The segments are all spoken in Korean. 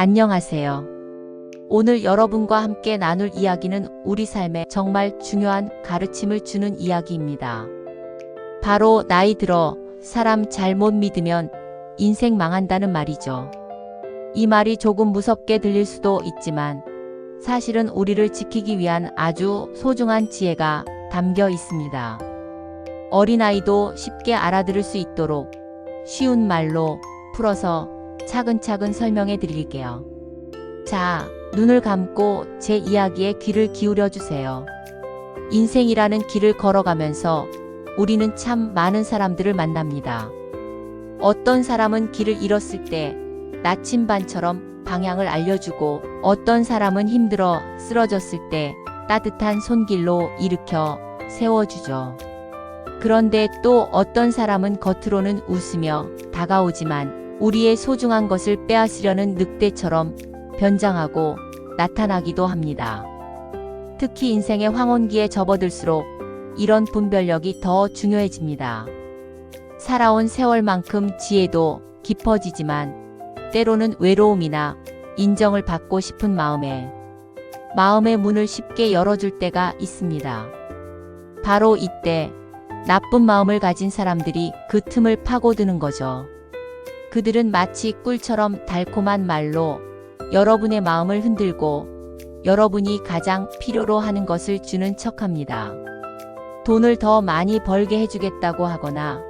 안녕하세요. 오늘 여러분과 함께 나눌 이야기는 우리 삶에 정말 중요한 가르침을 주는 이야기입니다. 바로 나이 들어 사람 잘못 믿으면 인생 망한다는 말이죠. 이 말이 조금 무섭게 들릴 수도 있지만 사실은 우리를 지키기 위한 아주 소중한 지혜가 담겨 있습니다. 어린아이도 쉽게 알아들을 수 있도록 쉬운 말로 풀어서 차근차근 설명해 드릴게요. 자, 눈을 감고 제 이야기에 귀를 기울여 주세요. 인생이라는 길을 걸어가면서 우리는 참 많은 사람들을 만납니다. 어떤 사람은 길을 잃었을 때 나침반처럼 방향을 알려주고, 어떤 사람은 힘들어 쓰러졌을 때 따뜻한 손길로 일으켜 세워주죠. 그런데 또 어떤 사람은 겉으로는 웃으며 다가오지만 우리의 소중한 것을 빼앗으려는 늑대처럼 변장하고 나타나기도 합니다. 특히 인생의 황혼기에 접어들수록 이런 분별력이 더 중요해집니다. 살아온 세월만큼 지혜도 깊어지지만 때로는 외로움이나 인정을 받고 싶은 마음의 문을 쉽게 열어줄 때가 있습니다. 바로 이때 나쁜 마음을 가진 사람들이 그 틈을 파고드는 거죠. 그들은 마치 꿀처럼 달콤한 말로 여러분의 마음을 흔들고 여러분이 가장 필요로 하는 것을 주는 척합니다. 돈을 더 많이 벌게 해주겠다고 하거나,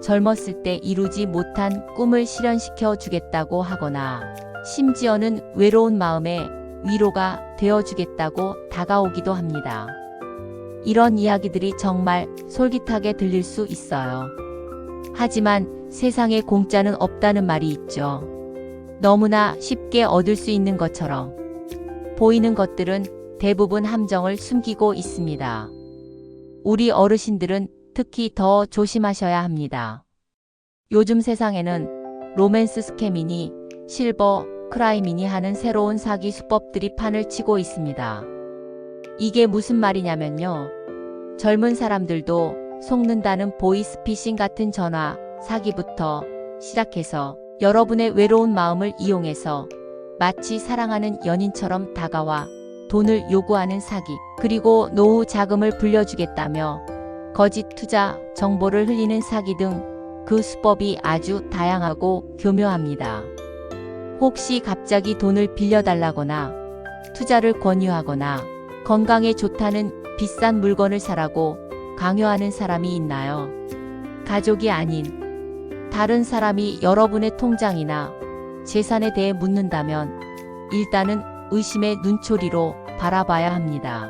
젊었을 때 이루지 못한 꿈을 실현시켜 주겠다고 하거나, 심지어는 외로운 마음에 위로가 되어주겠다고 다가오기도 합니다. 이런 이야기들이 정말 솔깃하게 들릴 수 있어요. 하지만 세상에 공짜는 없다는 말이 있죠. 너무나 쉽게 얻을 수 있는 것처럼 보이는 것들은 대부분 함정을 숨기고 있습니다. 우리 어르신들은 특히 더 조심하셔야 합니다. 요즘 세상에는 로맨스 스캠이니 실버 크라임이니 하는 새로운 사기 수법들이 판을 치고 있습니다. 이게 무슨 말이냐면요. 젊은 사람들도 속는다는 보이스피싱 같은 전화 사기부터 시작해서 여러분의 외로운 마음을 이용해서 마치 사랑하는 연인처럼 다가와 돈을 요구하는 사기, 그리고 노후 자금을 불려주겠다며 거짓 투자 정보를 흘리는 사기 등 그 수법이 아주 다양하고 교묘합니다. 혹시 갑자기 돈을 빌려달라거나 투자를 권유하거나 건강에 좋다는 비싼 물건을 사라고 강요하는 사람이 있나요? 가족이 아닌 다른 사람이 여러분의 통장이나 재산에 대해 묻는다면 일단은 의심의 눈초리로 바라봐야 합니다.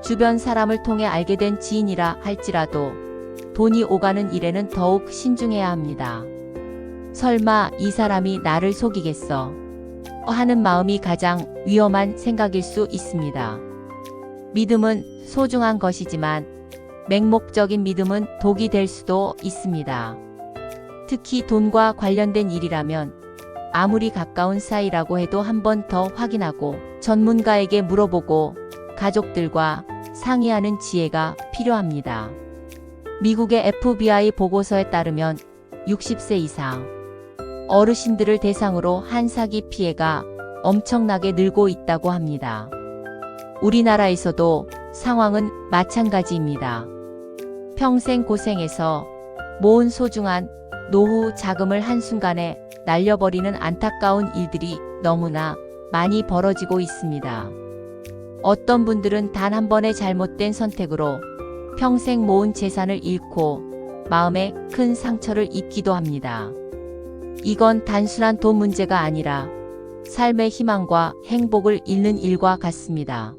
주변 사람을 통해 알게 된 지인이라 할지라도 돈이 오가는 일에는 더욱 신중해야 합니다. 설마 이 사람이 나를 속이겠어? 하는 마음이 가장 위험한 생각일 수 있습니다. 믿음은 소중한 것이지만 맹목적인 믿음은 독이 될 수도 있습니다. 특히 돈과 관련된 일이라면 아무리 가까운 사이라고 해도 한 번 더 확인하고 전문가에게 물어보고 가족들과 상의하는 지혜가 필요합니다. 미국의 FBI 보고서에 따르면 60세 이상 어르신들을 대상으로 한 사기 피해가 엄청나게 늘고 있다고 합니다. 우리나라에서도 상황은 마찬가지입니다. 평생 고생해서 모은 소중한 노후 자금을 한순간에 날려버리는 안타까운 일들이 너무나 많이 벌어지고 있습니다. 어떤 분들은 단 한 번의 잘못된 선택으로 평생 모은 재산을 잃고 마음에 큰 상처를 입기도 합니다. 이건 단순한 돈 문제가 아니라 삶의 희망과 행복을 잃는 일과 같습니다.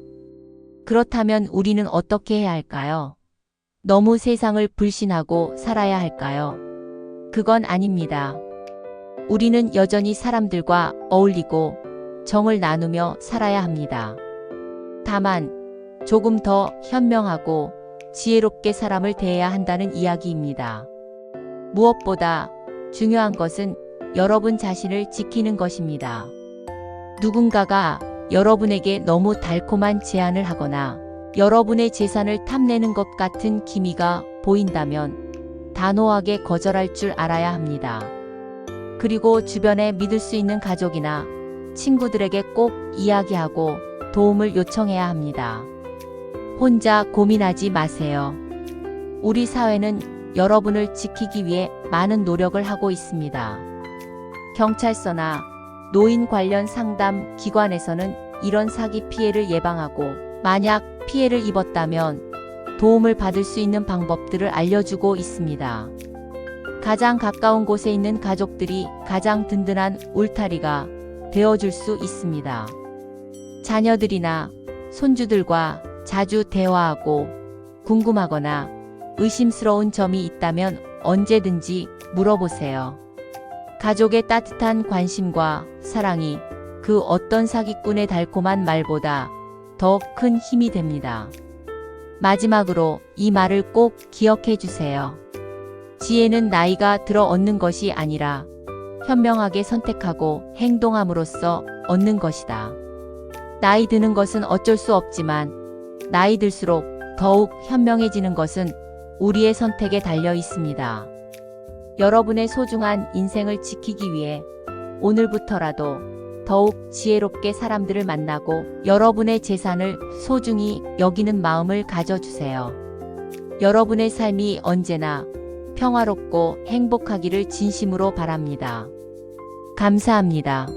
그렇다면 우리는 어떻게 해야 할까요? 너무 세상을 불신하고 살아야 할까요? 그건 아닙니다. 우리는 여전히 사람들과 어울리고 정을 나누며 살아야 합니다. 다만 조금 더 현명하고 지혜롭게 사람을 대해야 한다는 이야기입니다. 무엇보다 중요한 것은 여러분 자신을 지키는 것입니다. 누군가가 여러분에게 너무 달콤한 제안을 하거나 여러분의 재산을 탐내는 것 같은 기미가 보인다면 단호하게 거절할 줄 알아야 합니다. 그리고 주변에 믿을 수 있는 가족이나 친구들에게 꼭 이야기하고 도움을 요청해야 합니다. 혼자 고민하지 마세요. 우리 사회는 여러분을 지키기 위해 많은 노력을 하고 있습니다. 경찰서나 노인 관련 상담 기관에서는 이런 사기 피해를 예방하고 만약 피해를 입었다면 도움을 받을 수 있는 방법들을 알려주고 있습니다. 가장 가까운 곳에 있는 가족들이 가장 든든한 울타리가 되어줄 수 있습니다. 자녀들이나 손주들과 자주 대화하고 궁금하거나 의심스러운 점이 있다면 언제든지 물어보세요. 가족의 따뜻한 관심과 사랑이 그 어떤 사기꾼의 달콤한 말보다 더 큰 힘이 됩니다. 마지막으로 이 말을 꼭 기억해 주세요. 지혜는 나이가 들어 얻는 것이 아니라 현명하게 선택하고 행동함으로써 얻는 것이다. 나이 드는 것은 어쩔 수 없지만 나이 들수록 더욱 현명해지는 것은 우리의 선택에 달려 있습니다. 여러분의 소중한 인생을 지키기 위해 오늘부터라도 더욱 지혜롭게 사람들을 만나고 여러분의 재산을 소중히 여기는 마음을 가져주세요. 여러분의 삶이 언제나 평화롭고 행복하기를 진심으로 바랍니다. 감사합니다.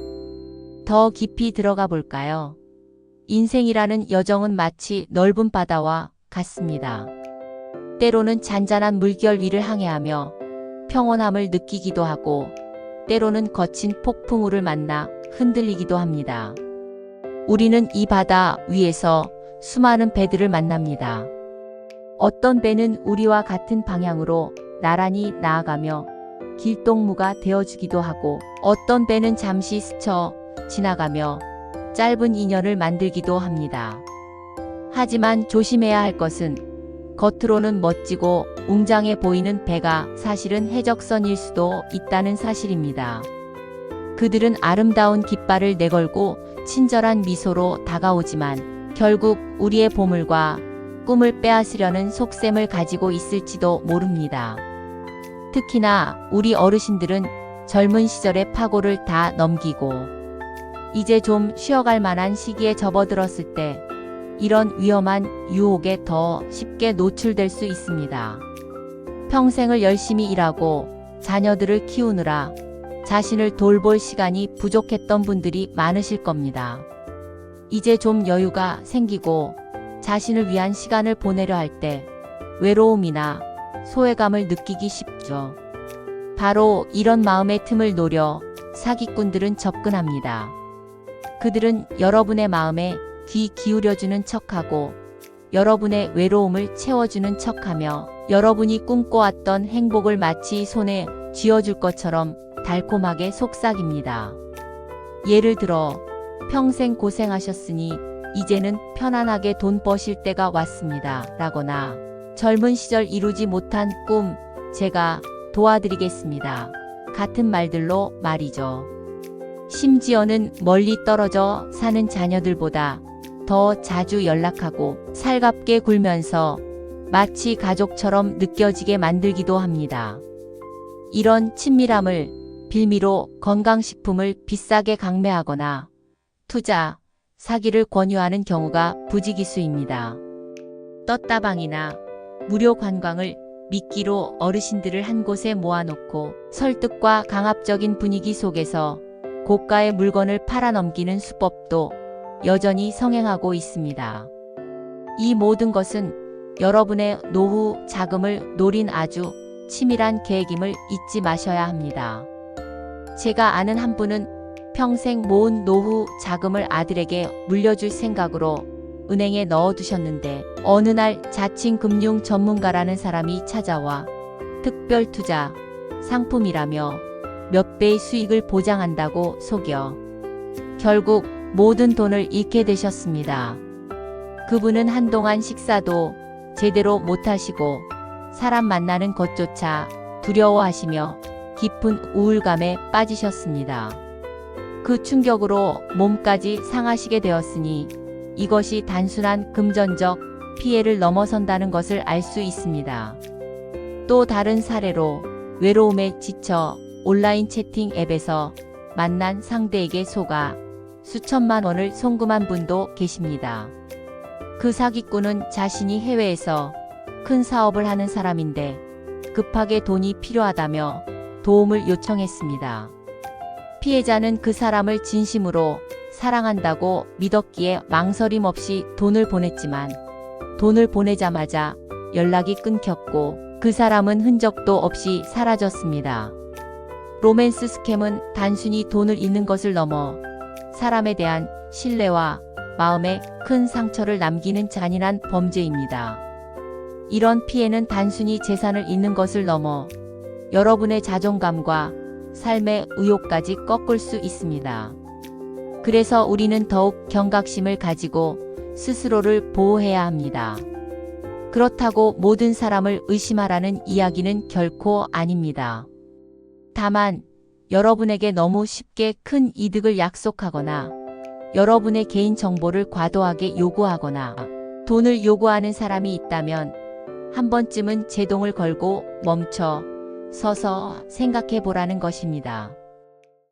더 깊이 들어가 볼까요? 인생이라는 여정은 마치 넓은 바다와 같습니다. 때로는 잔잔한 물결 위를 항해하며 평온함을 느끼기도 하고 때로는 거친 폭풍우를 만나 흔들리기도 합니다. 우리는 이 바다 위에서 수많은 배들을 만납니다. 어떤 배는 우리와 같은 방향으로 나란히 나아가며 길동무가 되어주기도 하고 어떤 배는 잠시 스쳐 지나가며 짧은 인연을 만들기도 합니다. 하지만 조심해야 할 것은 겉으로는 멋지고 웅장해 보이는 배가 사실은 해적선일 수도 있다는 사실입니다. 그들은 아름다운 깃발을 내걸고 친절한 미소로 다가오지만 결국 우리의 보물과 꿈을 빼앗으려는 속셈을 가지고 있을지도 모릅니다. 특히나 우리 어르신들은 젊은 시절의 파고를 다 넘기고 이제 좀 쉬어갈 만한 시기에 접어들었을 때 이런 위험한 유혹에 더 쉽게 노출될 수 있습니다. 평생을 열심히 일하고 자녀들을 키우느라 자신을 돌볼 시간이 부족했던 분들이 많으실 겁니다. 이제 좀 여유가 생기고 자신을 위한 시간을 보내려 할 때 외로움이나 소외감을 느끼기 쉽죠. 바로 이런 마음의 틈을 노려 사기꾼들은 접근합니다. 그들은 여러분의 마음에 귀 기울여주는 척하고 여러분의 외로움을 채워주는 척하며 여러분이 꿈꿔왔던 행복을 마치 손에 쥐어줄 것처럼 달콤하게 속삭입니다. 예를 들어 평생 고생하셨으니 이제는 편안하게 돈 버실 때가 왔습니다. 라거나 젊은 시절 이루지 못한 꿈 제가 도와드리겠습니다. 같은 말들로 말이죠. 심지어는 멀리 떨어져 사는 자녀들보다 더 자주 연락하고 살갑게 굴면서 마치 가족처럼 느껴지게 만들기도 합니다. 이런 친밀함을 빌미로 건강식품을 비싸게 강매하거나 투자, 사기를 권유하는 경우가 부지기수입니다. 떴다방이나 무료 관광을 미끼로 어르신들을 한 곳에 모아놓고 설득과 강압적인 분위기 속에서 고가의 물건을 팔아넘기는 수법도 여전히 성행하고 있습니다. 이 모든 것은 여러분의 노후 자금을 노린 아주 치밀한 계획임을 잊지 마셔야 합니다. 제가 아는 한 분은 평생 모은 노후 자금을 아들에게 물려줄 생각으로 은행에 넣어두셨는데 어느 날 자칭 금융 전문가라는 사람이 찾아와 특별 투자 상품이라며 몇 배의 수익을 보장한다고 속여 결국 모든 돈을 잃게 되셨습니다. 그분은 한동안 식사도 제대로 못하시고 사람 만나는 것조차 두려워하시며 깊은 우울감에 빠지셨습니다. 그 충격으로 몸까지 상하시게 되었으니 이것이 단순한 금전적 피해를 넘어선다는 것을 알 수 있습니다. 또 다른 사례로 외로움에 지쳐 온라인 채팅 앱에서 만난 상대에게 속아 수천만 원을 송금한 분도 계십니다. 그 사기꾼은 자신이 해외에서 큰 사업을 하는 사람인데 급하게 돈이 필요하다며 도움을 요청했습니다. 피해자는 그 사람을 진심으로 사랑한다고 믿었기에 망설임 없이 돈을 보냈지만 돈을 보내자마자 연락이 끊겼고 그 사람은 흔적도 없이 사라졌습니다. 로맨스 스캠은 단순히 돈을 잃는 것을 넘어 사람에 대한 신뢰와 마음에 큰 상처를 남기는 잔인한 범죄입니다. 이런 피해는 단순히 재산을 잃는 것을 넘어 여러분의 자존감과 삶의 의욕까지 꺾을 수 있습니다. 그래서 우리는 더욱 경각심을 가지고 스스로를 보호해야 합니다. 그렇다고 모든 사람을 의심하라는 이야기는 결코 아닙니다. 다만 여러분에게 너무 쉽게 큰 이득을 약속하거나 여러분의 개인 정보를 과도하게 요구하거나 돈을 요구하는 사람이 있다면 한 번쯤은 제동을 걸고 멈춰 서서 생각해 보라는 것입니다.